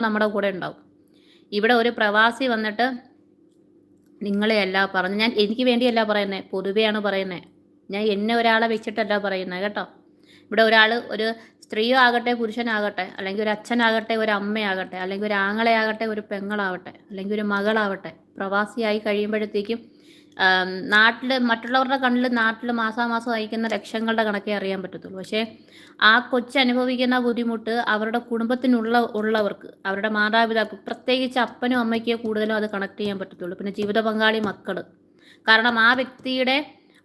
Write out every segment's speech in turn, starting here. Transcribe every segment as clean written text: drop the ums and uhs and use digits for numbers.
നമ്മുടെ കൂടെ ഉണ്ടാവും. ഇവിടെ ഒരു പ്രവാസി വന്നിട്ട് നിങ്ങളെയല്ല പറഞ്ഞു, ഞാൻ എനിക്ക് വേണ്ടിയല്ല പറയുന്നത്, പൊതുവെയാണ് പറയുന്നത്. ഞാൻ എന്നെ ഒരാളെ വെച്ചിട്ടല്ല പറയുന്നത് കേട്ടോ. ഇവിടെ ഒരാൾ, ഒരു സ്ത്രീയോ ആകട്ടെ പുരുഷനാകട്ടെ, അല്ലെങ്കിൽ ഒരു അച്ഛനാകട്ടെ ഒരു അമ്മയാകട്ടെ, അല്ലെങ്കിൽ ഒരു ആങ്ങളെയാകട്ടെ ഒരു പെങ്ങളാവട്ടെ, അല്ലെങ്കിൽ ഒരു മകളാവട്ടെ, പ്രവാസിയായി കഴിയുമ്പോഴത്തേക്കും നാട്ടിൽ മറ്റുള്ളവരുടെ കണ്ണിൽ നാട്ടിൽ മാസാമാസം അയക്കുന്ന ലക്ഷങ്ങളുടെ കണക്കേ അറിയാൻ പറ്റത്തുള്ളൂ. പക്ഷേ ആ കൊച്ചനുഭവിക്കുന്ന ബുദ്ധിമുട്ട് അവരുടെ ഉള്ളവർക്ക്, അവരുടെ മാതാപിതാക്കൾ, പ്രത്യേകിച്ച് അപ്പനും അമ്മയ്ക്കോ കൂടുതലും അത് കണക്ട് ചെയ്യാൻ പറ്റത്തുള്ളൂ. പിന്നെ ജീവിത പങ്കാളി, മക്കൾ. കാരണം ആ വ്യക്തിയുടെ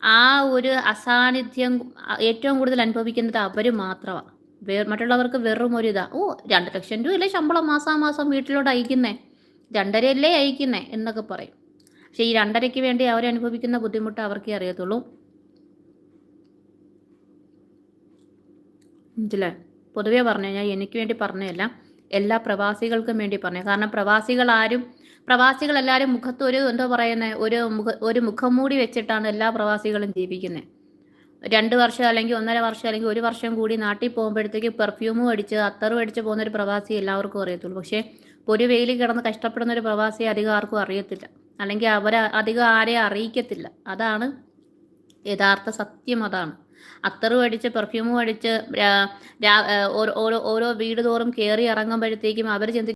ആ ഒരു അസാന്നിധ്യം ഏറ്റവും കൂടുതൽ അനുഭവിക്കുന്നത് അവർ മാത്രമാണ്. മറ്റുള്ളവർക്ക് വെറും ഒരു 2 ലക്ഷം രൂപയല്ലേ ശമ്പളം മാസാമാസം വീട്ടിലോട്ട് അയക്കുന്നേ, 2.5 അയക്കുന്നേ എന്നൊക്കെ പറയും. പക്ഷേ ഈ 2.5 വേണ്ടി അവരനുഭവിക്കുന്ന ബുദ്ധിമുട്ട് അവർക്കേ അറിയത്തുള്ളൂ. മനസ്സിലെ പൊതുവേ പറഞ്ഞു കഴിഞ്ഞാൽ എനിക്ക് വേണ്ടി പറഞ്ഞതല്ല, എല്ലാ പ്രവാസികൾക്കും വേണ്ടി പറഞ്ഞു. കാരണം പ്രവാസികളെല്ലാവരും മുഖത്തൊരു എന്താ പറയുന്നത്, ഒരു മുഖംമൂടി വെച്ചിട്ടാണ് എല്ലാ പ്രവാസികളും ജീവിക്കുന്നത്. 2 വർഷം അല്ലെങ്കിൽ 1.5 വർഷം അല്ലെങ്കിൽ 1 വർഷം കൂടി നാട്ടിൽ പോകുമ്പോഴത്തേക്ക് പെർഫ്യൂമും അടിച്ച് അത്തറും അടിച്ച് പോകുന്നൊരു പ്രവാസി എല്ലാവർക്കും അറിയത്തുള്ളൂ. പക്ഷേ ഒരു വെയിൽ കിടന്ന് കഷ്ടപ്പെടുന്നൊരു പ്രവാസിയെ അധികം ആർക്കും അറിയത്തില്ല, അല്ലെങ്കിൽ അധികം ആരെയും അറിയിക്കത്തില്ല. അതാണ് യഥാർത്ഥ സത്യം. അതാണ്. അത്തറും അടിച്ച് പെർഫ്യൂമും അടിച്ച് ഓരോ വീട് തോറും കയറി ഇറങ്ങുമ്പോഴത്തേക്കും അവർ